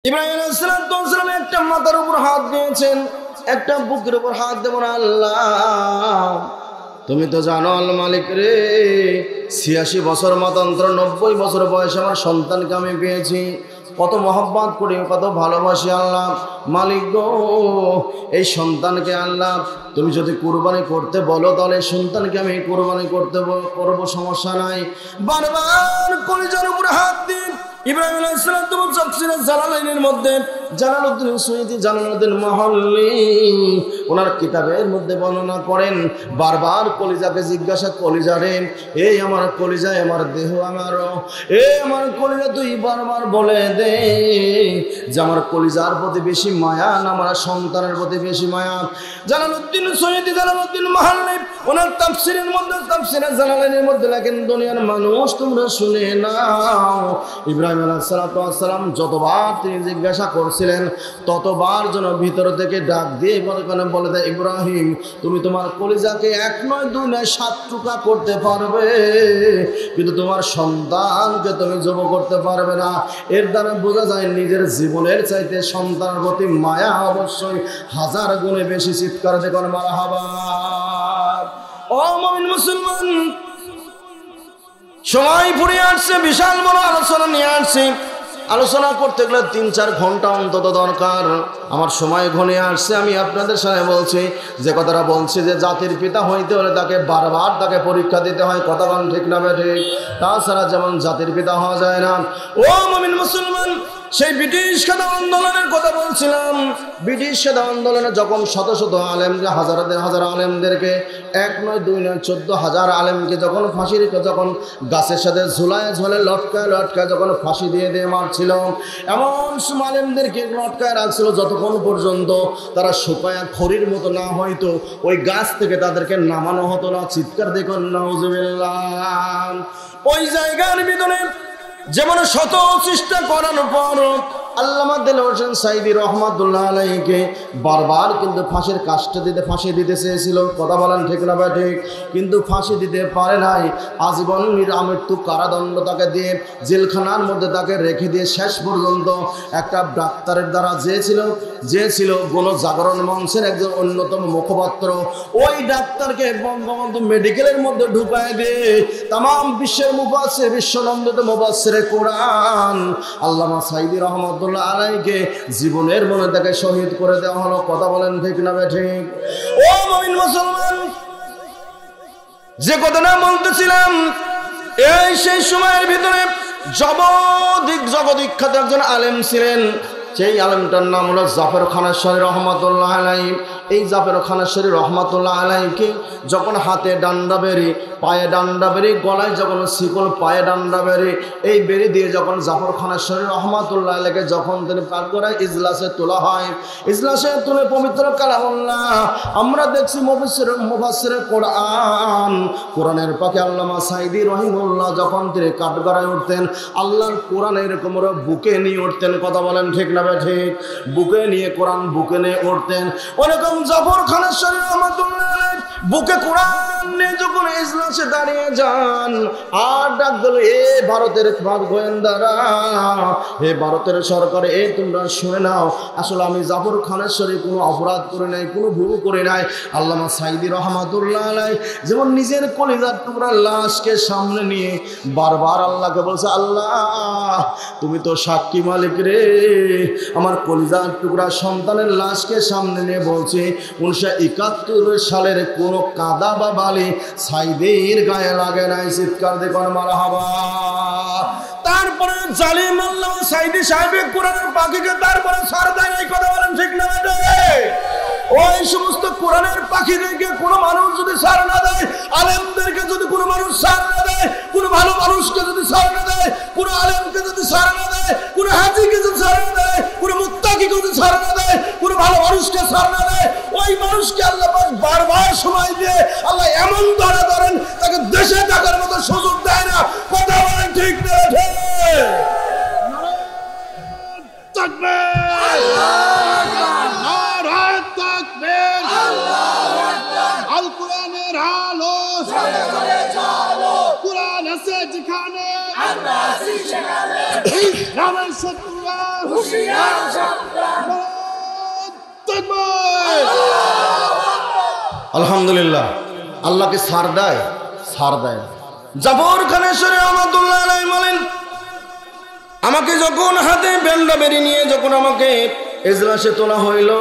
ইব্রাহিম আলাইহিস সালাম একটা মাথার উপর হাত দিয়েছেন, একটা বুকের উপর হাত দেবেন। আল্লাহ তুমি তো জানো আল মালিক রে, 86 বছর মতান্তর 90 বছর বয়সে আমার সন্তানকে আমি পেয়েছি। কত মহব্বত করি, কত ভালোবাসি আল্লাহ মালিক গো। এই সন্তানকে আল্লাহ তুমি যদি কুরবানি করতে বলো তাহলে সন্তানকে আমি কুরবানি করবো, সমস্যা নাই। বারবার কলিজার উপরে হাত দিন ইব্রাহিম আলাইহিস সালাম তাফসীরে জালালাইনের মধ্যে জালালউদ্দিন সুয়ুতী জালালউদ্দিন মাহল্লি ওনার কিতাবের মধ্যে বর্ণনা করেন, বারবার কলিজাকে জিজ্ঞাসা, কলিজা রে, এই আমার কলিজা, আমার দেহ আমার, এই আমার কলিজা তুই বারবার বলে দে যে আমার কলিজার প্রতি বেশি মায়া না আমার সন্তানের প্রতি বেশি মায়া। জালালউদ্দিন সুয়ুতী জালালউদ্দিন মাহল্লি ওনার তাফসীরের মধ্যে তাফসীরে জালালাইনের মধ্যে লেখেন, দুনিয়ার মানুষ তোমরা শুনে নাও, ইব্রাহিম আলাইহিস সালাম যতবার তিনি জিজ্ঞাসা করছিলেন ততবার যেন ভিতর থেকে ডাক দিয়ে বলে দেয়, ইব্রাহিম তুমি তোমার কলিজাকে 1 নয় 2 নয় 7 টুকরা করতে পারবে, কিন্তু তোমার সন্তানকে তুমি জব করতে পারবে না। এর দ্বারা বোঝা যায় নিজের জীবনের চাইতে সন্তানের প্রতি মায়া অবশ্যই 1000 গুণে বেশি। চিৎকার দেখুন মারহাবা। ও মুমিন মুসলমান, সময় ফুরিয়ে আসছে, বিশাল বড় আলোচনা নিয়ে আসছি। আলোচনা করতে গেলে 3-4 ঘন্টা অন্তত দরকার। আমার সময় ঘনিয়ে আসছে। আমি আপনাদের সামনে বলছি যে কথাটা বলছি যে জাতির পিতা হইতে হলে তাকে বারবার তাকে পরীক্ষা দিতে হয়। কথা বলেন ঠিক না ঠিক? তাছাড়া যেমন জাতির পিতা হওয়া যায় না। ও মুমিন মুসলমান, সেই ব্রিটিশ খেদা আন্দোলনের কথা বলছিলাম। ব্রিটিশ খেদা আন্দোলনে যখন শত শত আলেমকে, হাজার আলেমদেরকে 1 নয় 2 নয় 14,000 আলেমকে যখন ফাঁসির, যখন গাছের সাথে ঝুলে লটকায় যখন ফাঁসি দিয়ে মারছিল, এমন সব আলেমদেরকে লটকায় রাখছিল যতক্ষণ পর্যন্ত তারা শুকায়া খড়ির মতো না হয়তো ওই গাছ থেকে তাদেরকে নামানো হতো না। চিৎকার দেখুন নাউজুবিল্লাহ। ওই জায়গার ভিতরে যেমন শত চেষ্টা করার পর আল্লামা দেলোয়ার হোসেন সাঈদী রহমাতুল্লাহ আলাইহিকে বারবার কিন্তু ফাঁসির কাজটা দিতে, ফাঁসি দিতে চেয়েছিল। কথা বলেন ঠিক না ঠিক? কিন্তু ফাঁসি দিতে পারে নাই। আজীবন মৃত্যু কারাদণ্ড তাকে দিয়ে জেলখানার মধ্যে তাকে রেখে দিয়ে শেষ পর্যন্ত একটা ডাক্তারের দ্বারা যে ছিল গণজাগরণ মঞ্চের একজন অন্যতম মুখপাত্র, ওই ডাক্তারকে বঙ্গবন্ধু মেডিকেলের মধ্যে ঢুকায় দিয়ে তামাম বিশ্বের মুফাসসির, বিশ্বনন্দিত মুফাসসিরে কোরআন আল্লামা সাঈদী রহমাতুল্লাহ আলাইহিকে জীবনের মনে তাকে শহীদ করে দেওয়া হলো। কথা বলেন ঠিক না ঠিক? ও মুমিন মুসলমান, যে কথাটা বলতেছিলাম, এই সেই সময়ের ভিতরে জগদ্বিখ্যাত একজন আলেম ছিলেন। সেই আলেমটার নাম হলো জাফর খানেশ্বরী রহমাতুল্লাহ আলাইহি। এই জাফর খানেশ্বরী রহমাতুল্লাহ আলাইহিকে যখন হাতে ডান্ডা বেরি, পায়ে ডান্ডা বেরি, গলায় যখন শিকল, পায়ে ডান্ডা বেরি, এই বেরি দিয়ে যখন জাফর খানেশ্বরী রহমাতুল্লাহ আলাইহিকে যখন তিনি পাকড়ায় ইজলাসে তোলা হয়, ইজলাসে তুলে পবিত্র কালামুল্লাহ আমরা দেখছি মুফাসসিরে কোরআনের পাকে আল্লামা সাঈদী রহিমাহুল্লাহ যখন তিনি কাঠগড়ায় উঠতেন, আল্লাহর কোরআন এরকম বুকে নিয়ে উঠতেন। কথা বলেন ঠিক না ঠিক? বুকে নিয়ে কোরআন বুকে নিয়ে উঠতেন। ওরকম জাফর খানেশ্বরী রহমাতুল্লাহ আলাইহি বুকে কোরআন নিয়ে যখন ইজলাসে দাঁড়িয়ে যান, আর ডাক দিল, এ ভারতের গোয়েন্দারা, হে ভারতের সরকার, এ তোমরা শুনে নাও, আসলে আমি জাফর খানেশ্বরী কোনো অপরাধ করে নাই, কোনো ভুল করে নাই। আল্লামা সাঈদী রহমাতুল্লাহ আলাইহি যেমন নিজের কলিজার টুকরা লাশকে সামনে নিয়ে বারবার আল্লাহকে বলছে, আল্লাহ তুমি তো সাক্ষী মালিক রে, আমার কলিজার টুকরা সন্তানের লাশকে সামনে নিয়ে বলছে 1971 সালের কোন কাদা বা বালি সাঈদীর গায়ে লাগে নাই। চিৎকার দেখুন মারহাবা। তারপরে জালিম আল্লামা সাঈদী সাহেবের কোরআনের পাখিকে তারপরে ছাড় দেয়। এই কথা বলেন ঠিক না? ওই সমস্ত কোরআনের পাখিদেরকে কোনো মানুষ যদি ছাড় না দেয়, আলেমদেরকে যদি কোনো মানুষ ছাড় না দেয়, কোনো ভালো মানুষকে যদি ছাড় না দেয়, কোনো আলেমকে যদি ছাড় না দেয়, কোনো হাজিকে যদি ছাড় না দেয়, কোনো মুত্তাকিকে যদি ছাড় না দেয়, কোনো ভালো মানুষকে ছাড় না দেয়, ওই মানুষকে আল্লাহ পাক বারবার সময় দিয়ে আল্লাহ এমন ধরেন তাকে দেশে থাকার মতো সুযোগ দেয় না। কথা বলেন ঠিক না ঠিক? কোরআন আছে যেখানে, আমরা আছি সেখানে। ইসলামের শত্রুরা আলহামদুলিল্লাহ। আল্লাহকে ছাড় দেয়? ছাড় দেয়। জাফর খানেশ্বরী রহমাতুল্লাহ আলাইহি বলেন, আমাকে যখন হাতে বেন্ডা বেরি নিয়ে যখন আমাকে এজলাসে তোলা হইল,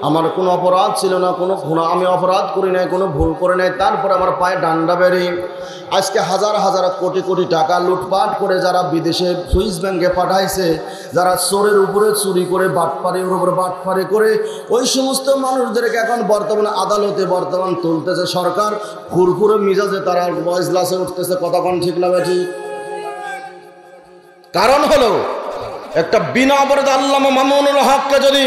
আমার কোনো অপরাধ ছিল না, কোনো গুনাহ আমি অপরাধ করি নাই, কোনো ভুল করে নাই, তারপর আমার পায়ে ডান্ডা বেরি। আজকে হাজার হাজার কোটি কোটি টাকা লুটপাট করে যারা বিদেশে সুইস ব্যাংকে পাঠাইছে, যারা চোরের উপরে চুরি করে বাটপাড়ির উপরে বাটপাড়ি করে ওই সমস্ত মানুষদেরকে এখন বর্তমানে আদালতে বর্তমান তুলতেছে সরকার, ফুরফুরে মিজাজে তারা এজলাসে উঠতেছে। কথা কোন ঠিক না ঠিক? কারণ হলো একটা বিনা অপরাধে আল্লামা মামুনুল হককে যদি,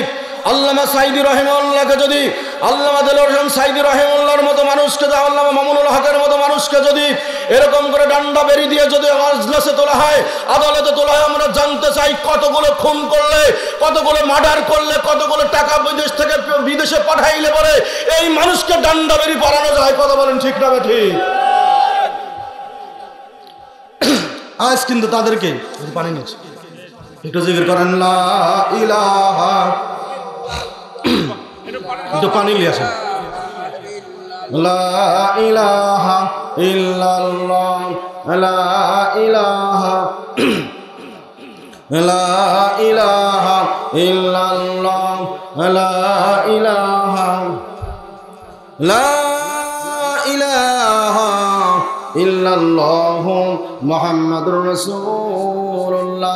আল্লামা সাইদি রহিমাহুল্লাহকে যদি, আল্লামা দেলোয়ার হোসেন সাইদি রহিমাহুল্লাহর মতো মানুষকে, আল্লামা মামুনুল হকের মতো মানুষকে যদি এরকম করে ডান্ডা বেরি দিয়ে যদি এজলাসে তোলা হয়, আদালতে তোলা হয়, আমরা জানতে চাই কতগুলো খুন করলে, কতগুলো মার্ডার করলে, কতগুলো টাকা বিদেশ থেকে বিদেশে পাঠাইলে পরে এই মানুষকে ডান্ডা বেরি পড়ানো যায়? কথা বলেন ঠিক না ঠিক? আজ কিন্তু তাদেরকে পানি নিচ্ছে, একটু জিকির করেন লা ইলাহা, একটু পানি নিয়ে আসেন। লা ইলাহা ইল্লাল্লাহ, লা ইলাহা, লা ইলাহা ইল্লাল্লাহ, লা ইলাহা, লা ইলাহা ইল্লাল্লাহু মুহাম্মাদুর রাসূলুল্লাহ।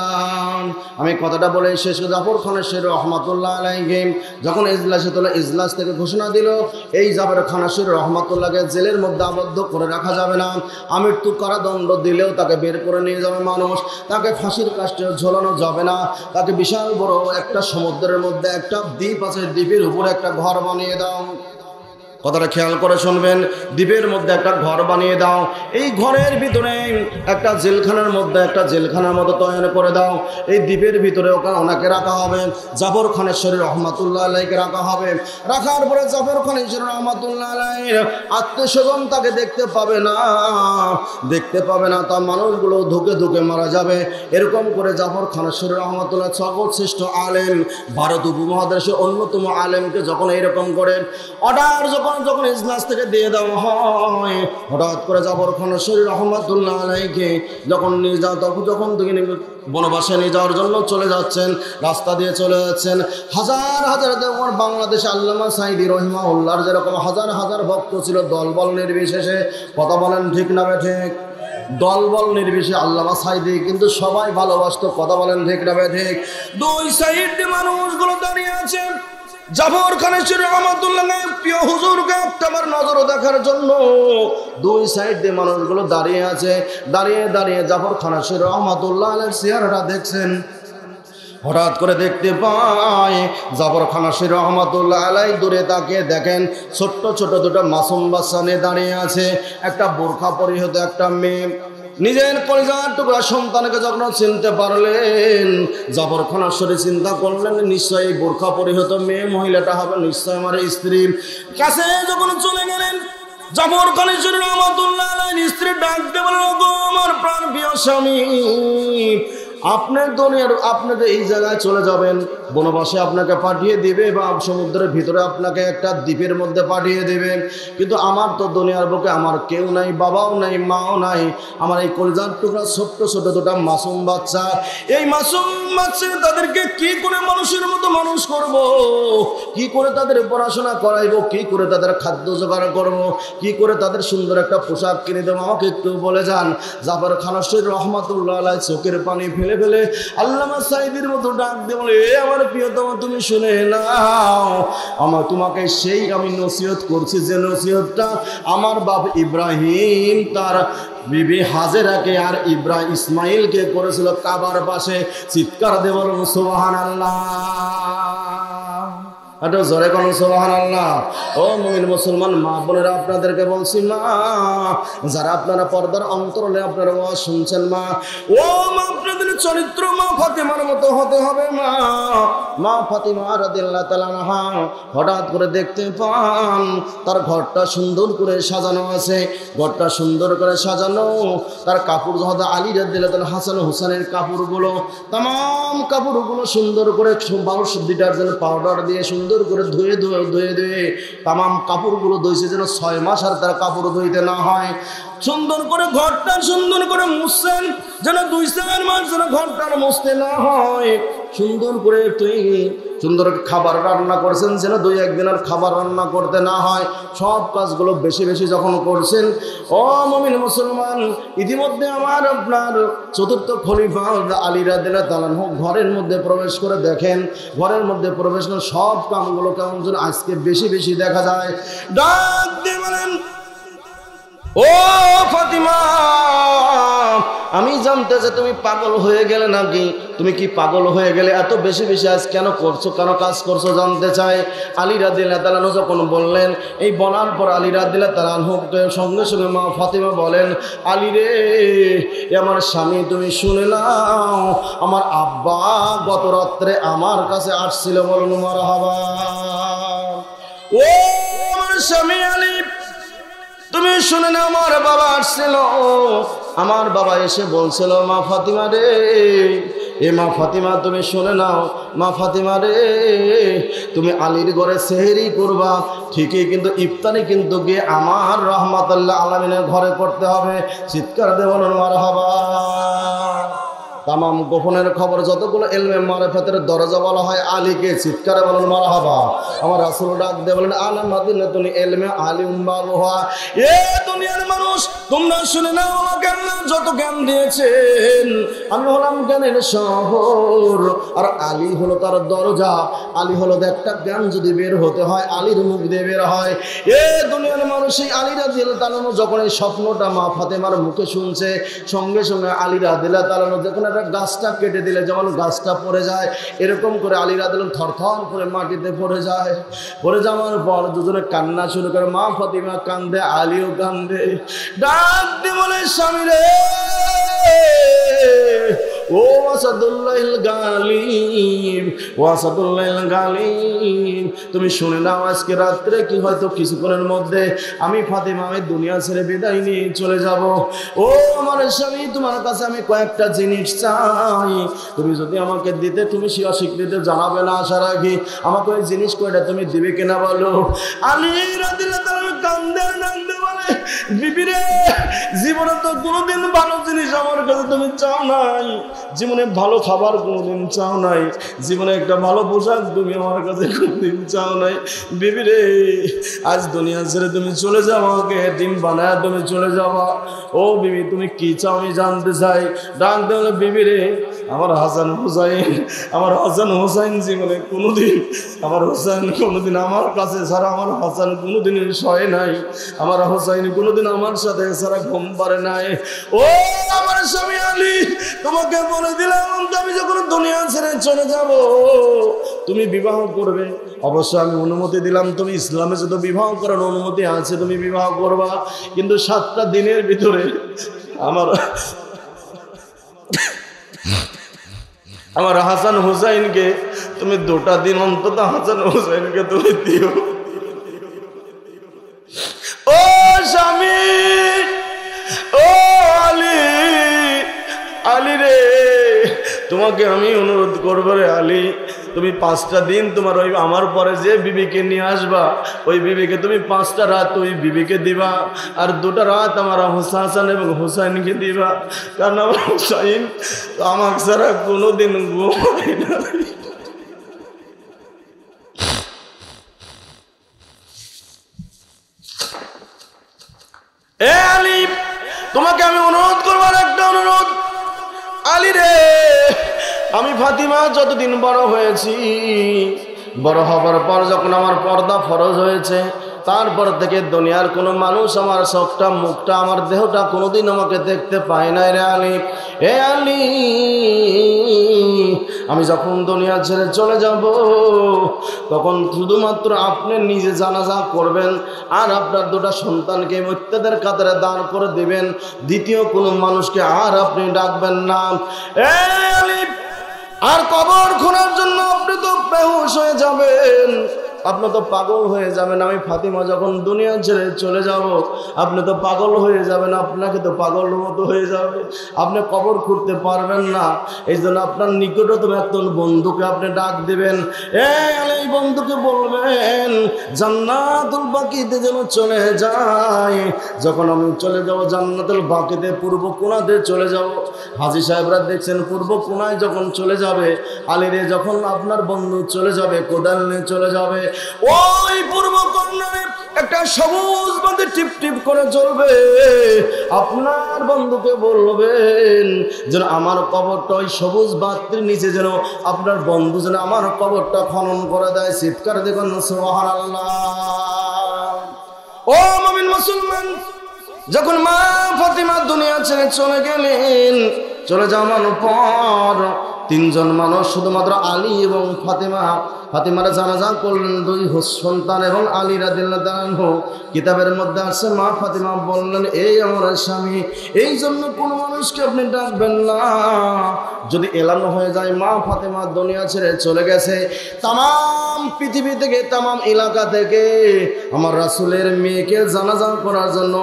আমি কথাটা বলে শেষ করে, জাফর খানেশ্বরী রহমাতুল্লাহ আলাইহি যখন ইজলাসে তোলা, ইজলাস থেকে ঘোষণা দিল এই জাফর খানেশ্বরী রহমাতুল্লাহকে জেলের মধ্যে আবদ্ধ করে রাখা যাবে না, আমৃত্যু কারাদণ্ড দিলেও তাকে বের করে নিয়ে যাবে মানুষ, তাকে ফাঁসির কাস্টে ঝোলানো যাবে না, তাকে বিশাল বড় একটা সমুদ্রের মধ্যে একটা দ্বীপ আছে, দ্বীপের উপরে একটা ঘর বানিয়ে দাও। কথাটা খেয়াল করে শুনবেন, দ্বীপের মধ্যে একটা ঘর বানিয়ে দাও, এই ঘরের ভিতরে একটা জেলখানার মধ্যে একটা জেলখানার মতো তৈরি করে দাও, এই দ্বীপের ভিতরে ওখানে ওনাকে রাখা হবে, জাফর খানেশ্বরী রহমাতুল্লাহ আলাইহিকে রাখা হবে। রাখার পরে জাফর খানেশ্বরী রহমাতুল্লাহ আলাইহির আত্মীয়স্বজন তাকে দেখতে পাবে না, দেখতে পাবে না, তার মানুষগুলো ধুকে ধুকে মারা যাবে। এরকম করে জাফর খানেশ্বরী রহমাতুল্লাহ সর্বশ্রেষ্ঠ আলেম, ভারত উপমহাদেশের অন্যতম আলেমকে যখন এইরকম করে অর্ডার যখন ইজলাস থেকে দিয়ে দেওয়া হয়, হঠাৎ করে জাফর খানেশ্বরী রহমাতুল্লাহ আলাইহিকে যখন নিয়ে যাও, যখন তিনি বনবাসে নিয়ে যাওয়ার জন্য চলে যাচ্ছেন, রাস্তা দিয়ে চলে যাচ্ছেন, হাজার হাজার দেখুন বাংলাদেশে আল্লামা সাইদি রহিমাহুল্লাহর যেরকম হাজার হাজার ভক্ত ছিল দলবল নির্বিশেষে। কথা বলেন ঠিক না ঠিক? দলবল নির্বিশেষে আল্লামা সাইদি কিন্তু সবাই ভালোবাসতো। কথা বলেন ঠিক না ঠিক? দুই সাইডে মানুষগুলো দাঁড়িয়ে আছে, জাফর খানেশ্বরী রহমাতুল্লাহ প্রিয় হুজুরকে একটাবার নজরে দেখার জন্য দুই সাইড দিয়ে মানুষগুলো দাঁড়িয়ে আছে। দাঁড়িয়ে দাঁড়িয়ে জাফর খানেশ্বরী রহমাতুল্লাহ আলাইহির চেহারাটা দেখছেন। হঠাৎ করে দেখতে পায় জাফর খানেশ্বরী রহমাতুল্লাহ আলাইহি দূরে তাকিয়ে দেখেন ছোট্ট ছোট দুটো মাসুম বাচ্চা নিয়ে দাঁড়িয়ে আছে। একটা বোরখা পরিহিত একটা মেয়ে। নিজের কলিজার টুকরা সন্তানকে যখন চিনতে পারলেন, জাফর খানেশ্বরী চিন্তা করলেন নিশ্চয়ই এই বোরখা পরিহিত মেয়ে মহিলাটা হবে নিশ্চয় আমার স্ত্রীর কাছে। যখন চলে গেলেন জাফর খানেশ্বরী রহমাতুল্লাহ আলাইহির স্ত্রী ডাকতে বললেন, ওগো আমার প্রাণ প্রিয় স্বামী, আপনার দুনিয়ার আপনাদের এই জায়গায় চলে যাবেন, বনবাসে আপনাকে পাঠিয়ে দিবে বা সমুদ্রের ভিতরে আপনাকে একটা দ্বীপের মধ্যে পাঠিয়ে দেবে, কিন্তু আমার তো দুনিয়ার বুকে আমার কেউ নাই, বাবাও নাই, মাও নাই। আমার এই কলিজার টুকরা ছোট্ট ছোট দুটা মাসুম বাচ্চা, এই মাসুম বাচ্চা তাদেরকে কি করে মানুষের মতো মানুষ করব, কি করে তাদের পড়াশোনা করাইব, কি করে তাদের খাদ্য জোগাড় করব, কি করে তাদের সুন্দর একটা পোশাক কিনে দেবো, আমাকে একটু বলে যান। জাফর খানেশ্বরী রহমাতুল্লাহ আলাইহি চোখের পানি ফেলে ফেলে আল্লামা সাইদির মতো ডাক দিয়ে বলে, এ আমার প্রিয়তম তুমি শুনে নাও, আমার তোমাকে সেই আমি নসিহত করছি যে নসিহতটা আমার বাপ ইব্রাহিম তার বিবি হাজেরাকে আর ইসমাইলকে করেছিল কাবার পাশে। চিৎকার দিয়ে বলুন সুবহানাল্লাহ। এটা জোরে কোন সুবহানাল্লাহ। ও মুমিন মুসলমান মা বোনেরা, আপনাদেরকে বলছি মা, যারা আপনারা পর্দার অন্তরালে আপনারা ওয়াজ শুনছেন মা, ও মা আপনাদের চরিত্র মা ফাতেমার মতো হতে হবে মা। মা ফাতিমা রাদিয়াল্লাহু তাআলা আনহা হঠাৎ করে দেখতে পান তার ঘরটা সুন্দর করে সাজানো আছে, ঘরটা সুন্দর করে সাজানো, তার কাপড় হযরত আলী রাদিয়াল্লাহু তাআলা হাসান হুসাইনের কাপড়গুলো, তাম কাপড়গুলো সুন্দর করে বারোশ ডিটারজেন্ট পাউডার দিয়ে সুন্দর করে ধুয়ে তাম কাপড়গুলো ধুইছে যেন 6 মাস আর তার কাপড় ধুইতে না হয়। সুন্দর করে ঘরটা সুন্দর করে মুছছেন যেন 2-4 মাস যেন ঘরটা মুছতে না হয়। সুন্দর করে সুন্দর খাবার রান্না করছেন যেন 2-1 দিন আর খাবার রান্না করতে না হয়। সব কাজগুলো বেশি বেশি যখন করছেন, ও মুমিন মুসলমান, ইতিমধ্যে আপনার চতুর্থ খলিফা আলী রাদিয়াল্লাহু তাআলা ঘরের মধ্যে প্রবেশ করে দেখেন, ঘরের মধ্যে প্রবেশ করে সব কামগুলো কেমন যেন আজকে বেশি বেশি দেখা যায়। ডাক দিয়ে বলেন, ও ফাতিমা, আমি জানতে যে তুমি পাগল হয়ে গেলে নাকি, তুমি কি পাগল হয়ে গেলে? এত বেশি বেশি আজ কেন করছো, কেন কাজ করছো জানতে চাই। আলী রাদিয়াল্লাহু তাআলা যখন বললেন, এই বলার পর আলী রাদিয়াল্লাহু তাআলা সঙ্গে সঙ্গে মা ফাতিমা বলেন, আলী রে, আমার স্বামী তুমি শুনে নাও, আমার আব্বা গত রাত্রে আমার কাছে আসছিল। বলুন মারহাবা। ও আমার স্বামী আলী, তুমি শুনে না, আমার বাবা আসছিল, আমার বাবা এসে বলছিল, মা ফাতিমা রে, এ মা ফাতিমা তুমি শুনে নাও, মা ফাতিমা রে, তুমি আলীর ঘরে সেহরি করবা ঠিকই, কিন্তু ইফতারি কিন্তু গিয়ে আমার রহমাতুল্লাহ আলামিনের ঘরে করতে হবে। চিৎকার দিয়ে বলুন মারহাবা। তামাম গোপনের খবর যতগুলো ইলমে মারিফাতের দরজা বলা হয় আলীকে, চিৎকারে বলুন মারহাবা। আমার রাসূল ডাক দিয়ে বলেন, আলা মাদিনাতুল ইলমি আলিম বাবুহা। এ দুনিয়ার মানুষ, তোমরা শুনে নাও, আমাকে আল্লাহ যত জ্ঞান দিয়েছেন, আমি হলাম জ্ঞানের শহর, আর আলী হলো তার দরজা। আলী হলো একটা জ্ঞান যদি বের হতে হয় আলীর মুখ দিয়ে বের হয়। এ দুনিয়ার মানুষ, এই আলী রাদিয়াল্লাহু তাআলা যখন এই স্বপ্নটা মা ফাতেমার মুখে শুনছে, সঙ্গে সঙ্গে আলী রাদিয়াল্লাহু তাআলা যখন গাছটা কেটে দিলে যেমন গাছটা পড়ে যায়, এরকম করে আলী রাদিয়াল্লাহু থরথর করে মাটিতে পড়ে যায়। পড়ে যাওয়ার পর দুজনে কান্না শুরু করে, মা ফাতিমা কান্দে, আলীও কান্দে। ডাক দিয়ে বলে, স্বামী রে, ও আসাদুল্লাহিল গালিব, ও আসাদুল্লাহিল গালিব, তুমি শুনে নাও, আজকে রাত্রে কি হয়তো কিছুক্ষণের মধ্যে আমি ফাতিমা আমি দুনিয়া ছেড়ে বিদায় নিয়ে চলে যাব। ও আমার স্বামী, তোমার কাছে আমি কয়েকটা জিনিস চাই, তুমি যদি আমাকে দিতে, তুমি সে অস্বীকৃতি জানাবে না আসার আগে, আমাকে ওই জিনিস কয়টা তুমি দিবে কিনা বলো। আলী রাদিয়াল্লাহু তাআলা কান্দে কান্দে বলে, বিবি রে, জীবনে তো কোনোদিন ভালো জিনিস আমার কাছে তুমি চাও নাই, জীবনে ভালো খাবার কোনোদিন চাও নাই, জীবনে একটা ভালো পোশাক তুমি আমার কাছে কোনোদিন চাও নাই। বিবি রে, আজ দুনিয়া ছেড়ে তুমি চলে যাও, আমাকে দিন বানায় তুমি চলে যাবা। ও বিবি, তুমি কি চাও আমি জানতে চাই। ডাক দেওয়া, বিবি রে, আমার হাসান হুসাইন জীবনে কোনোদিন, আমার হোসেন কোনোদিন আমার কাছে ছাড়া আমার হাসান কোনোদিন সয় নাই, আমার হোসাইন কোনোদিন আমার সাথে ছাড়া ঘুম পারে নাই। ও আমার স্বামী আলী, তোমাকে বলে দিলাম, আমি যখন দুনিয়া ছেড়ে চলে যাব, তুমি বিবাহ করবে। অবশ্যই আমি অনুমতি দিলাম, তুমি ইসলামে যদি বিবাহ করার অনুমতি আছে তুমি বিবাহ করবা, কিন্তু 7টা দিনের ভিতরে আমার হাসান হুসাইনকে তুমি 2টা দিন অন্তত হাসান হুসাইনকে তুমি দিও। ও স্বামী, ও আলী, আলী রে, তোমাকে আমি অনুরোধ করবো রে আলী, তুমি 5টা দিন তোমার ওই আমার পরে যে বিবিকে নিয়ে আসবা, ওই বিবিকে তুমি 5টা রাত ওই বিবিকে দিবা, আর 2টা রাত আমার হাসান এবং হুসাইনকে দিবা, কারণ আমার হুসাইন আমার ছাড়া কোনোদিন ঘুমায় না। এ আলী, তোমাকে আমি অনুরোধ করবার একটা অনুরোধ, আলী রে, আমি ফাতিমা যতদিন বড় হয়েছি, বড় হবার পর যখন আমার পর্দা ফরজ হয়েছে, তারপর থেকে দুনিয়ার কোনো মানুষ আমার সবটা মুখটা আমার দেহটা কোনোদিন আমাকে দেখতে পায় নাই রে আলী। এ আলী, আমি যখন দুনিয়া ছেড়ে চলে যাব, তখন শুধুমাত্র আপনি নিজে জানাজা করবেন, আর আপনার 2টা সন্তানকে মৃত্যুদের কাতারে দান করে দিবেন, দ্বিতীয় কোনো মানুষকে আর আপনি ডাকবেন না। এ আলী, আর কবর খোঁড়ার জন্য আপনি তো আপনি তো পাগল হয়ে যাবেন, আমি ফাতিমা যখন দুনিয়া ছেড়ে চলে যাব আপনি তো পাগল হয়ে যাবেন, আপনাকে তো পাগল মতো হয়ে যাবে, আপনি কবর খুঁড়তে পারবেন না। এই জন্য আপনার নিকটতম একজন বন্ধুকে আপনি ডাক দেবেন, এই বন্ধুকে বলবেন জান্নাতুল বাকিতে যেন চলে যায়। যখন আমি চলে যাব জান্নাতুল বাকিতে পূর্ব কোণাতে চলে যাব। হাজী সাহেবরা দেখছেন পূর্ব কোণায় যখন চলে যাবে, আলীরে যখন আপনার বন্ধু চলে যাবে, কোদাল নিয়ে চলে যাবে, ওই পূর্ব কর্নারে একটা সবুজ বাতি টিপ টিপ করে জ্বলবে। আপনার বন্ধুকে বলবেন যেন আমার কবরটা ওই সবুজ বাতির নিচে যেন আপনার বন্ধু যেন আমার কবরটা খনন করে দেয়। চিৎকার দেখুন সুবহানাল্লাহ। ও মুমিন মুসলমান, যখন মা ফাতিমা দুনিয়া ছেড়ে চলে গেলেন, চলে যাওয়ার পর তিনজন মানুষ শুধুমাত্র আলী এবং ফাতিমারা জানাজা করলেন, দুই সন্তান এবং আলী রাদিয়াল্লাহু তাআলা আনহু। কিতাবের মধ্যে আছে মা ফাতিমা বললেন, এই আমার স্বামী, এই জন্য কোনো মানুষকে আপনি ডাকবেন না। যদি এলানো হয়ে যায় মা ফাতিমা দুনিয়া ছেড়ে চলে গেছে, তাম পৃথিবী থেকে তাম এলাকা থেকে আমার রাসূলের মেয়েকে জানাজা করার জন্য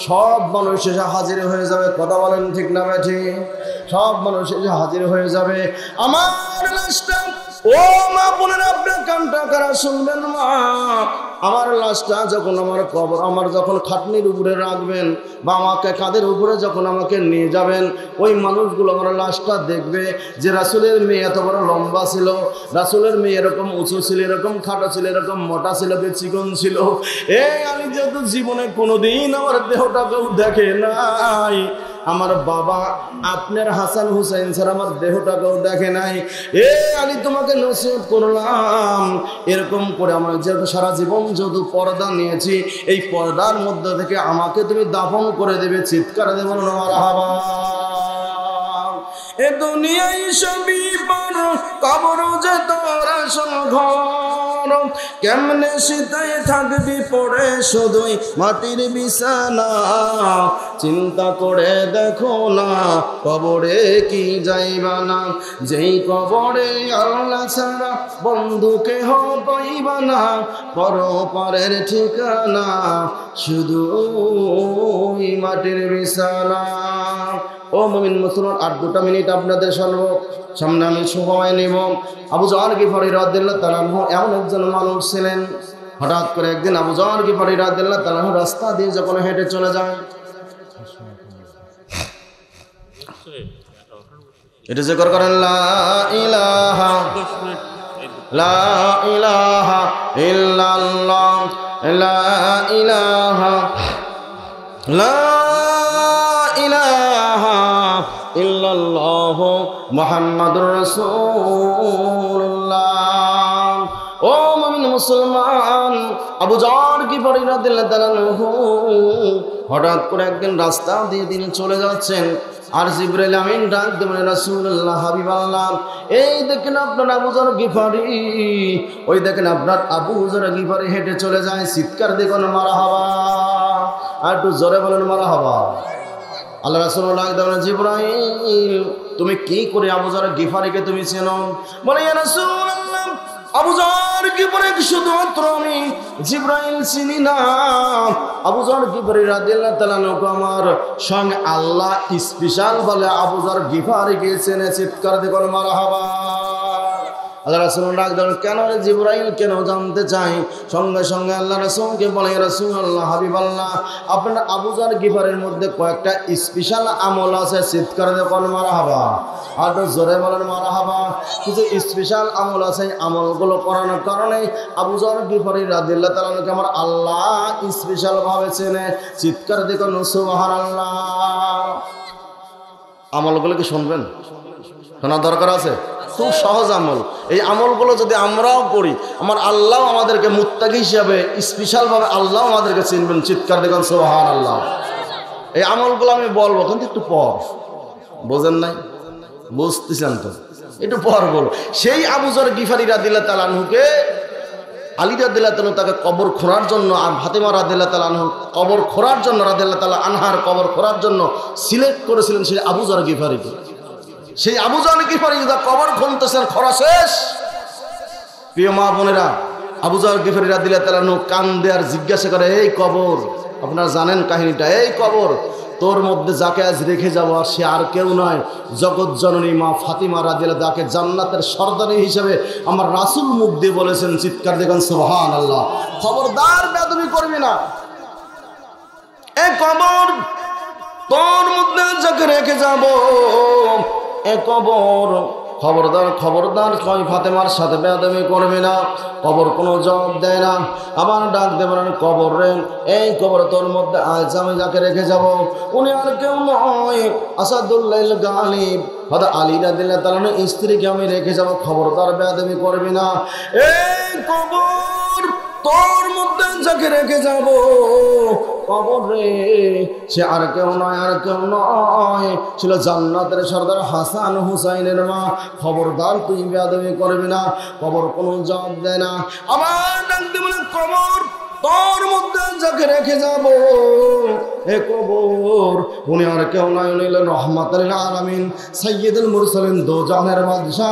সব মানুষ এসে হাজির হয়ে যাবে। কথা বলেন ঠিক না বেঠি? সব মানুষ এসে হাজির হয়ে যাবে। আমার লাশটা, ও মা বোনেরা আপনার কানটা কারা শুনবেন মা, আমার লাশটা যখন আমার কবর আমার যখন খাটনির উপরে রাখবেন বা আমাকে কাঁধের উপরে যখন আমাকে নিয়ে যাবেন, ওই মানুষগুলো আমার লাশটা দেখবে যে রাসূলের মেয়ে এত বড় লম্বা ছিল, রাসূলের মেয়ে এরকম উঁচু ছিল, এরকম খাটো ছিল, এরকম মোটা ছিল, চিকন ছিল। আমি যেহেতু জীবনে কোনোদিন আমার দেহটাকেও দেখে নাই, আমার বাবা আপনার হাসান হুসাইন স্যার আমার দেহটাকেও দেখে নাই। আমি তোমাকে নসিহত করলাম, এরকম করে আমার যেহেতু সারা জীবন যেহেতু পর্দা নিয়েছি, এই পর্দার মধ্যে থেকে আমাকে তুমি দাফন করে দেবে। চিৎকার দেব মারহাবা। এ দুনিয়ায় সবই পর, কবর যে তোর আসল ঘর, কেমনে শীতায় থাকবি পড়ে শুধুই মাটির বিছানা। চিন্তা করে দেখো না কবরে কি যাইবা না, যেই কবরে আল্লাহ ছাড়া বন্ধু কেহ পাইবা না, পরপারের ঠিকানা শুধু মাটির বিছানা। ও মুমিন মুসলমান, আর 2 মিনিট আপনাদের সামনে আমি সময় নেব। আবু যর গিফারী রাদিয়াল্লাহু তাআলা আনহু এমন একজন মানুষ ছিলেন, হঠাৎ করে একদিন আবু যর গিফারী রাদিয়াল্লাহু তাআলা আনহু রাস্তা দিয়ে যখন হেঁটে চলে যায়, এটা জিকির করেন লা ইলাহা ইল্লাল্লাহ, লা ইলাহা ইল্লাল্লাহ মুহাম্মাদুর রাসূলুল্লাহ। ও মুমিন মুসলমান, আবু যর গিফারী রাদিয়াল্লাহু তাআলা আনহু হঠাৎ করে একদিন রাস্তা দিয়ে তিনি চলে যাচ্ছেন, আর জিবরাইল আমিন ডাক দেবেন, রাসূলুল্লাহ হাবিবাল্লাহ, এই দেখেন আপনার আবু যর গিফারী, ওই দেখেন আপনার আবু যর গিফারী হেঁটে চলে যায়। চিৎকার দেখুন মারহাবা, আর একটু জোরে বলেন মারহাবা। আল্লাহ রাসূল ডাক দেবেন, জিবরাইল তুমি কি করে আবু যর গিফারীকে তুমি চেনো? বলে ইয়া রাসূলুল্লাহ, আবু যর গিফারী শুধুমাত্র আমি জিবরাইল চিনি না, আবু যর গিফারী রাদিয়াল্লাহু তাআলা আনহু আমার সঙ্গে আল্লাহ স্পেশাল বলে আবু যর গিফারীকে চেনে। চিৎকার দিয়ে বলেন মারহাবা। আল্লাহ রাসূল ডাক দেন, কেন রে জিবরাইল, কেন জানতে চাই? সঙ্গে সঙ্গে আল্লাহ রাসূলকে বলে, রাসূলুল্লাহ হাবিবাল্লাহ, আপনার আবু যর গিফারীর মধ্যে কয়েকটা স্পেশাল আমল আছে। চিৎকার দিয়ে বলেন মারহাবা, আর তো জোরে বলেন মারহাবা। কিছু স্পেশাল আমল আছে, আমলগুলো করানোর কারণে আবু যর গিফারী রাদিয়াল্লাহু তাআলা আনহুকে আমার আল্লাহ স্পেশাল ভাবে চেনে। চিৎকার দিয়ে বলেন সুবহানাল্লাহ। আমলগুলো কি শুনবেন? শোনার দরকার আছে? খুব সহজ আমল। এই আমলগুলো যদি আমরাও করি, আমার আল্লাহ আমাদেরকে মুত্তাকি হিসাবে স্পেশালভাবে আল্লাহ আমাদেরকে চিনবেন। চিৎকার দেখুন সুবহানাল্লাহ। এই আমলগুলো আমি বলবো, কিন্তু একটু পর, বোঝেন নাই? বুঝতেছেন তো? একটু পর বলবো। সেই আবু যর গিফারী রাদিয়াল্লাহু তাআলা আনহুকে আলী রাদিয়াল্লাহু তাআলা তাকে কবর খোঁড়ার জন্য, আর ফাতিমা রাদিয়াল্লাহু তাআলা আনহু কবর খোঁড়ার জন্য, রাদিয়াল্লাহু তাআলা আনহার কবর খোঁড়ার জন্য সিলেক্ট করেছিলেন সেই আবু যর গিফারীকে। সেই আবু যর গিফারী যা কবর খুঁড়তেছেন, খোঁড়া শেষ, প্রিয় মা বোনেরা, আবু যর গিফারি রাদিয়াল্লাহু তাআলা আনহু কান্দে আর জিজ্ঞাসা করে, এই কবর, আপনারা জানেন কাহিনীটা, এই কবর তোর মধ্যে যাকে আজ রেখে যাবো আর সে আর কেউ নয়, জগৎ জননী মা ফাতিমা রাদিয়াল্লাহু তাআলা, যাকে জান্নাতের সর্দারি হিসেবে আমার রাসূল মুখ দিয়ে বলেছেন, চিৎকার দেখেন সুবহানাল্লাহ। খবরদার বেয়াদবি করবি না, এই কবর তোর মধ্যে যাকে রেখে যাব, এ কবর খবরদার খবরদার কয় ফাতেমার সাথে বেয়াদবি করবি না। কবর কোনো জবাব দেয় না, আবার ডাক দেবেন, কবর রে এই কবর তোর মধ্যে আজ আমি যাকে রেখে যাব উনি আর কেউ নয়, আসাদুল্লাহ গালিব হযরত আলী রাদিয়াল্লাহু তাআলা স্ত্রীকে আমি রেখে যাব, খবরদার বেয়াদবি করবি না। এই কবর তোর মধ্যে যাকে রেখে যাব কবর রে সে আর কেউ নয়, আর কেউ নয়, ছিল জান্নাতের সর্দার হাসান হুসাইনের মা, খবরদার তুই বেয়াদবি করবি না। কবর কোনো জবাব দেয় না, আবার ডাক দিবেন, কবর তোর মধ্যে যাকে রেখে যাব এ কবর উনি আর কেউ নয়, উনি হলেন রহমাতুল আলামিন, সাইয়্যিদুল মুরসালিন, দোজাহানের বাদশা,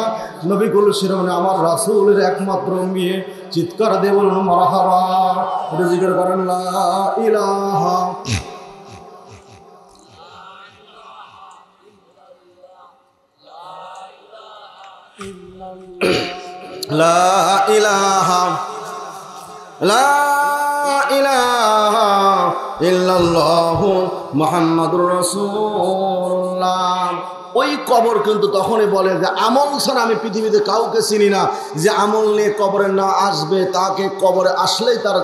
নবী কুল শিরোমণি আমার রাসূলের একমাত্র মেয়ে। চিৎকার দিয়ে বলুন মারহাবা, এটা জিকির করেন লা ইলাহা লা ইলাহা লা ইলাহা ইল্লাল্লাহু মুহাম্মাদুর রাসূলুল্লাহ। ওই কবর কিন্তু তখনই বলে যে আমল ছাড়া আমি পৃথিবীতে কাউকে চিনি না, যে আমল নিয়ে কবরে না আসবে তাকে কবরে আসলেই তার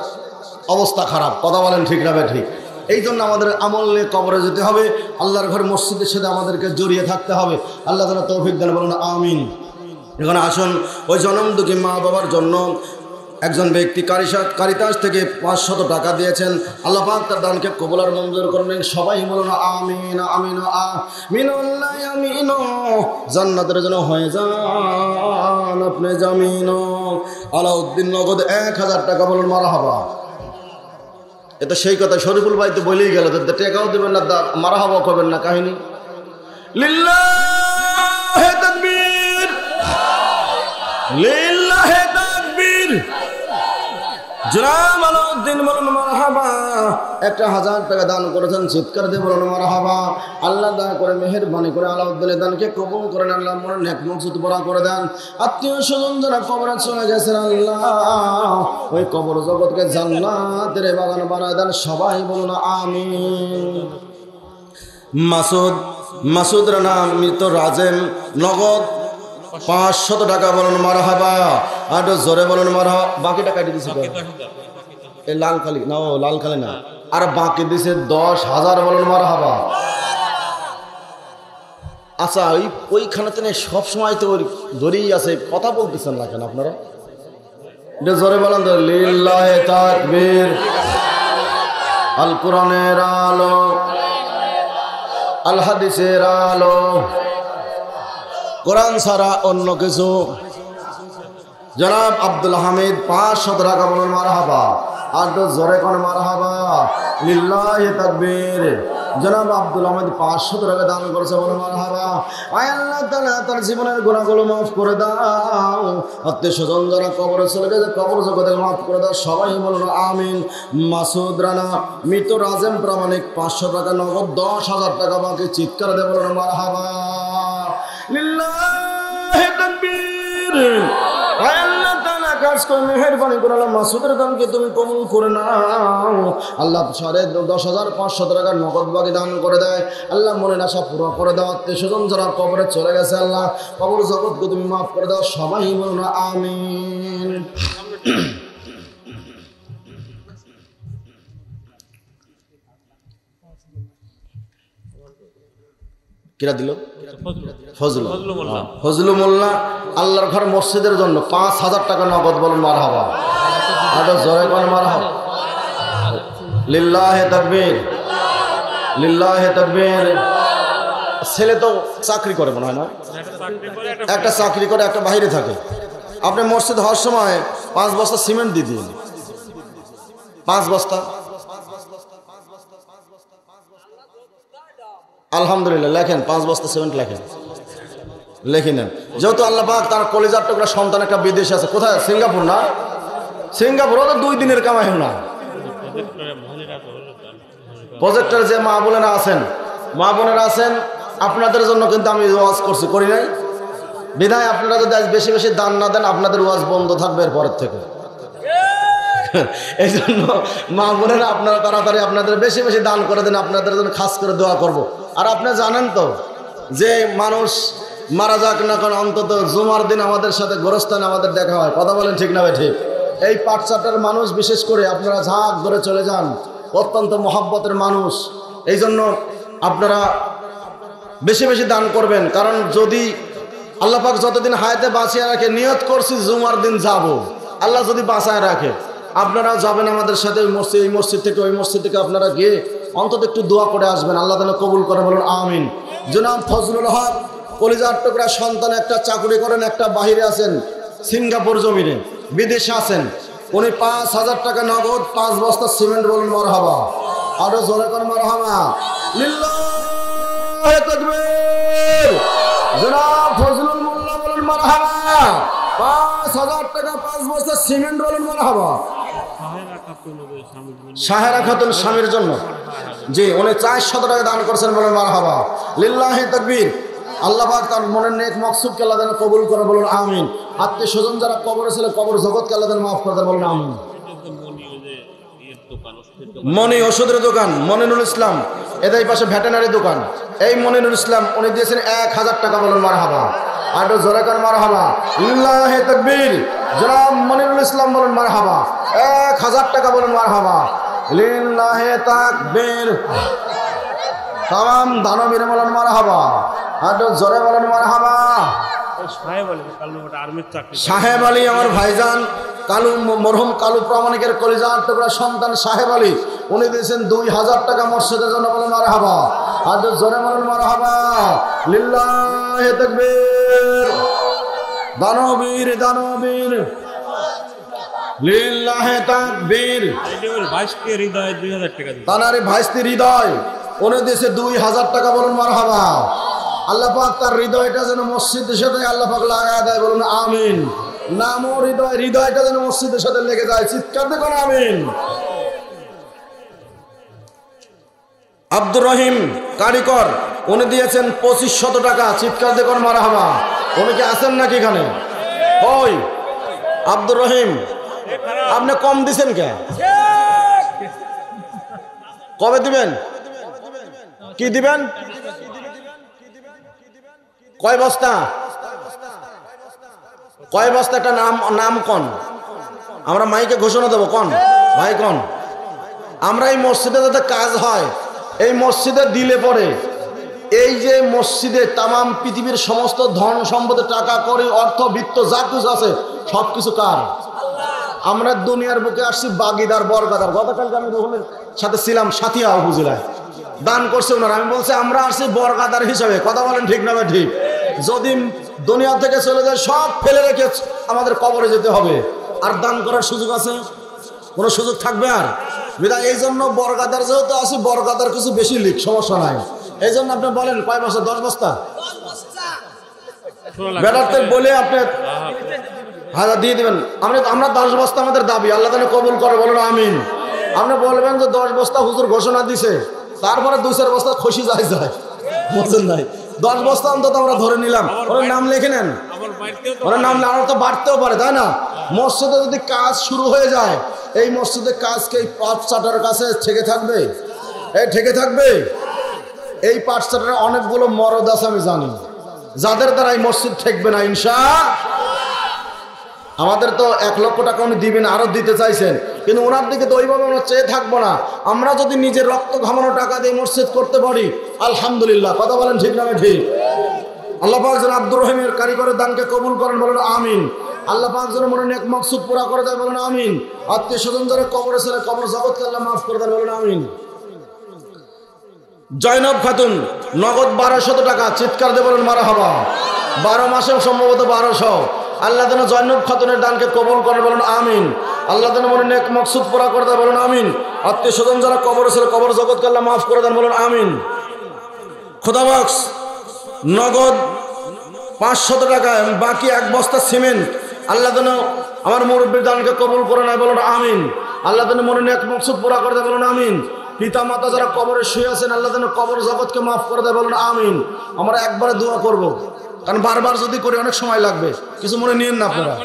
অবস্থা খারাপ। কথা বলেন ঠিক না ঠিক? এই জন্য আমাদের আমল নিয়ে কবরে যেতে হবে, আল্লাহর ঘর মসজিদের সাথে আমাদেরকে জড়িয়ে থাকতে হবে। আল্লাহ তাআলা তৌফিক দান, বলুন আমিন। এখন আসুন, ওই জনম দুঃখী মা বাবার জন্য একজন ব্যক্তি কারিতাস থেকে 500 টাকা দিয়েছেন, আল্লাহ পাক তার দানকে কবুল আর মঞ্জুর করলেন। সবাই বলুন আমিন আমিন আমিন আমিন। জান্নাতের জন্য হয়ে যান আপনি জামিন। আলাউদ্দিন নগদ 1000 টাকা, বলুন মারহাবা। এটা সেই কথা শরীফুল ভাই তো বলেই গেল, টাকাও দেবেন না, মারহাবা করবেন না। কাহিনী লিল্লাহে তাকবীর লিল্লাহে তাকবীর। জনাব আলাউদ্দিন বলুন মারহাবা। 1000 টাকা দান করেছেন, চিৎকার দিয়ে বলুন মারহাবা। আল্লাহ দয়া করে মেহেরবানি করে আলাউদ্দিনের দানকে কবুল করেন, আল্লাহ মনে নেক মকসুদ পুরা করে দেন। আত্মীয় স্বজন যারা কবরে চলে গেছেন, আল্লাহ ওই কবর জগৎকে জান্নাতের বাগান বানায় দেন। সবাই বলুন আমিন। মাসুদ রানা মৃত রাজেম নগদ 500 টাকা, বলুন মারহাবা। আর জোরে বলুন মারহাবা। বাকি টাকা দিয়েছে এই লালখালি না, ও লালখালি না, আর বাকি দিয়েছে 10,000, বলুন মারহাবা। আচ্ছা, ওইখানে সব সময় তো ধরেই আছে, কথা বলতেছেন না কেন আপনারা? এটা জোরে বলেন তো, লিল্লাহে তাকবীর। আল কোরআনের আলো, আল হাদিসের আলো, কোরআন ছাড়া অন্য কিছু। জনাব আব্দুল হামিদ 500 টাকা, বলুন মারহাবা। আর জোরে কোন মারহাবা। লিল্লাহি তাকবীর। জনাব আব্দুল হামিদ 500 টাকা দান করেছে, বলুন মারহাবা। আয় আল্লাহ তাআলা তার জীবনের গুনাহগুলো মাফ করে দাও, আত্মীয় স্বজন যারা কবরে চলে গেছে কবর জগতে মাফ করে দাও। সবাই বলুন আমিন। মাসুদ রানা মৃত রাজেম প্রামাণিক 500 টাকা নগদ, 10,000 টাকা বাকি, চিৎকার দিয়ে বলুন মারহাবা। লিল্লাহি তাকবীর। আল্লাহ তাআলা কাজ করে মেহেরবানি করে আল্লাহ মাসুদের দানকে তুমি কবুল করে নাও। আল্লাহ 10,500 টাকা নগদ বাকি দান করে দেয়। আল্লাহ মনে আশা পুরো করে দাও। আত্মীয় স্বজন যারা কবরে চলে গেছে, আল্লাহ কবর জগৎকে তুমি মাফ করে দাও। সবাই বলুন আমিন। কিরা দিল? ফজলু মোল্লা। আল্লাহর ঘর মসজিদের জন্য 5,000 টাকা নগদ, বলুন মারহাবা। আর জোরে কোন মারহাবা। লিল্লাহে তাকবীর লিল্লাহে তাকবীর। ছেলে তো চাকরি করে মনে হয় না, একটা চাকরি করে, একটা বাইরে থাকে। আপনি মসজিদ হওয়ার সময় 5 বস্তা সিমেন্ট দিয়ে দিন, 5 বস্তা। আলহামদুলিল্লাহ লেখেন, 5 বস্তা সিমেন্ট লেখেন, লিখে নেন। যেহেতু আল্লাহ পাক তার কলিজার টুকরা সন্তান একটা বিদেশে আছে, কোথায়? সিঙ্গাপুর না? সিঙ্গাপুরও তো 2 দিনের কামাই না। প্রজেক্টর যে মা বোনেরা আছেন আপনাদের জন্য কিন্তু আমি ওয়াজ করছি, করি নাই? বিধায় আপনারা যদি আজ বেশি বেশি দান না দেন আপনাদের ওয়াজ বন্ধ থাকবে এরপরের থেকে। এই জন্য মা বোনেরা আপনারা তাড়াতাড়ি আপনাদের বেশি বেশি দান করে দেন, আপনাদের জন্য খাস করে দোয়া করব। আর আপনি জানেন তো যে মানুষ মারা যাক না কারণ অন্তত জুমার দিন আমাদের সাথে গোরস্থানে আমাদের দেখা হয়। কথা বলেন ঠিক না ভাই? ঠিক। এই পাটচাটার মানুষ বিশেষ করে আপনারা ঝাঁক ধরে চলে যান, অত্যন্ত মহব্বতের মানুষ। এই জন্য আপনারা বেশি বেশি দান করবেন, কারণ যদি আল্লাহ পাক যতদিন হায়াতে বাঁচিয়ে রাখে, নিয়ত করছি জুমার দিন যাব, আল্লাহ যদি বাঁচায় রাখে আপনারা যাবেন আমাদের সাথে এই মসজিদ থেকে ওই মসজিদ থেকে আপনারা গিয়ে অন্তত একটু দোয়া করে আসবেন, আল্লাহ তাআলা কবুল করে, বলুন আমিন। জনাব ফজলুল হক কলিজার টুকরা সন্তান, একটা চাকরি করেন, একটা বাহিরে আছেন সিঙ্গাপুর জমিনে, বিদেশে আছেন। উনি 5,000 টাকা নগদ 5 বস্তা সিমেন্ট, বলুন মারহাবা। আরো জোরে করে মারহাবা। লিল্লাহি তাকবীর। জনাব ফজলুল মোল্লা বলুন মারহাবা। 5,000 টাকা 5 বস্তা সিমেন্ট, বলুন মারহাবা। সাহেরা খাতুন স্বামীর জন্য, জি, উনি 400 টাকা দান করছেন, বলুন মারহাবা। লিল্লাহি তাকবীর। আল্লাহ পাক তার মনের নেক মকসুদকে আল্লাহ যেন কবুল করে, বলুন আমিন। আত্মীয় স্বজন যারা কবরে ছিল, কবর জগৎকে আল্লাহ যেন মাফ করে দেন, বলুন আমিন। মনি ওষুধের দোকান মনিনুল ইসলাম, এদের পাশে ভেটেনারি দোকান, এই মনিনুল ইসলাম উনি দিয়েছেন 1000 টাকা, বলুন মারহাবা। আর জোরে করে মারহাবা। লিল্লাহি তাকবীর। জনাব মনিনুল ইসলাম বলুন মারহাবা। 1000 টাকা, বলুন মারহাবা। লিল্লাহি তাকবীর। তাম দানবীর বলুন মারহাবা। আর জোরে বলুন মারহাবা। সাহেব আলী আমার ভাইজান কালু, মরহুম কালু প্রামাণিকের কলিজার টুকরা সন্তান সাহেব আলী, উনি দিয়েছেন 2000 টাকা মসজিদের জন্য, বলুন মারহাবা। আর জোরে বলুন মারহাবা। লিল্লাহি তাকবীর। দানবীর দানবীর। লিল্লাহি তাকবীর। তানারে ভাইস্তি হৃদয়, উনি দিয়েছে 2000 টাকা, বলুন মারহাবা। আল্লাহ পাক তার হৃদয়টা যেন মসজিদের সাথে আল্লাহ পাক লাগায় দেয়, বলুন আমিন। নাম ও হৃদয়টা যেন মসজিদের সাথে লেগে যায়, চিৎকার দেখুন আমিন। আব্দুর রহিম কারিকর, উনি দিয়েছেন 2500 টাকা, চিৎকার দেখুন মারহাবা। উনি কি আছেন নাকি এখানে? ওই আব্দুর রহিম, আপনি কম দিছেন কে? কবে দিবেন? কি দিবেন? কয় বস্তা? কয় বস্তা? একটা নাম কোন? আমরা মাইকে ঘোষণা দেবো, কোন ভাই কোন? আমরা এই মসজিদে যাতে কাজ হয়, এই মসজিদে দিলে পরে এই যে মসজিদে তামাম পৃথিবীর সমস্ত ধন সম্পদে টাকা করি অর্থ বিত্ত যা কিছু আছে সব কিছু কার? আমরা দুনিয়ার বুকে আসছি বাগিদার বরগাদার। গতকালকে আমি রোহনের সাথে ছিলাম সাথিয়া উপজেলায়, দান করছে ওনারা। আমি বলছি আমরা আসছি বরগাদার হিসাবে। কথা বলেন ঠিক না? ঠিক। যদি দুনিয়া থেকে চলে যায় সব ফেলে রেখে আমাদের কবরে যেতে হবে, আর দান করার সুযোগ আছে? কোনো সুযোগ থাকবে আর? বিধায় এই জন্য বরগাদার যেহেতু আসি, বরগাদার কিছু বেশি লিখ, সমস্যা নাই। এই জন্য আপনি বলেন কয় বস্তা? 10 বস্তা বেড়াতে বলে আপনি হাজার দিয়ে দেবেন। আমরা 10 বস্তা আমাদের দাবি, আল্লাহ তাআলা কবুল করে, বলুন আমিন। আপনি বলবেন যে 10 বস্তা হুজুর ঘোষণা দিছে, তারপরে 2-4 বস্তা খুশি যায় বুঝলেন নাই? 10 বস্তা অন্তত আমরা ধরে নিলাম। ওর নাম লিখে নেন, ওর নাম আরো তো বাড়তেও পারে, তাই না? মসজিদে যদি কাজ শুরু হয়ে যায়, এই মসজিদের কাজকে এই পাটচাটার কাছে ঠেকে থাকবে? এই ঠেকে থাকবে? এই পাটচাটার অনেকগুলো মরদ আছে আমি জানি, যাদের দ্বারা এই মসজিদ ঠেকবে না ইনশাআল্লাহ। আমাদের তো 1 লক্ষ টাকা উনি দিবেন, আরো দিতে চাইছেন, কিন্তু ওনার দিকে তো ওইভাবে আমরা চেয়ে থাকবো না। আমরা যদি নিজের রক্ত ঘামানো টাকা দিয়ে মসজিদ করতে পারি আলহামদুলিল্লাহ। কথা বলেন ঠিক না? ঠিক। আল্লাহ পাক যেন আব্দুর রহিমের কারিগরের দানকে কবুল করেন, বলুন আমিন। আল্লাহ পাক যেন মনে নেক মকসুদ পুরা করে দেয়, বলুন আমিন। আত্মীয় স্বজন যারা কবরে ছিল, কবর জগৎকে আল্লাহ মাফ করে দেন, বলুন আমিন। জয়নব খাতুন নগদ 1200 টাকা, চিৎকার দিয়ে বলুন মারহাবা। 12 মাসে সম্ভবত 1200। আল্লাহ যেন জয়নব খাতুনের দানকে কবুল করে, বলুন আমিন। আল্লাহ যেন মনে নেক মকসুদ পুরা করে দেয়, বলুন আমিন। আত্মীয় স্বজন যারা কবরে ছিল, কবর জগৎকে আল্লাহ মাফ করে দেন, বলুন আমিন। খোদাবক্স নগদ 500 টাকা, বাকি 1 বস্তা সিমেন্ট আল্লাহ যেন আমার মুরব্বীর দানকে কবুল করে নেয়, বলুন আমিন। আল্লাহ যেন মনে নেক মকসুদ পুরা করে দেয়, বলুন আমিন। পিতা মাতা যারা কবরে শুয়ে আছেন, আল্লাহ যেন কবর জগৎকে মাফ করে দেয়, বলুন আমিন। আমরা একবারে দোয়া করব, কারণ বারবার যদি করি অনেক সময় লাগবে, কিছু মনে নিয়েন না আপনারা।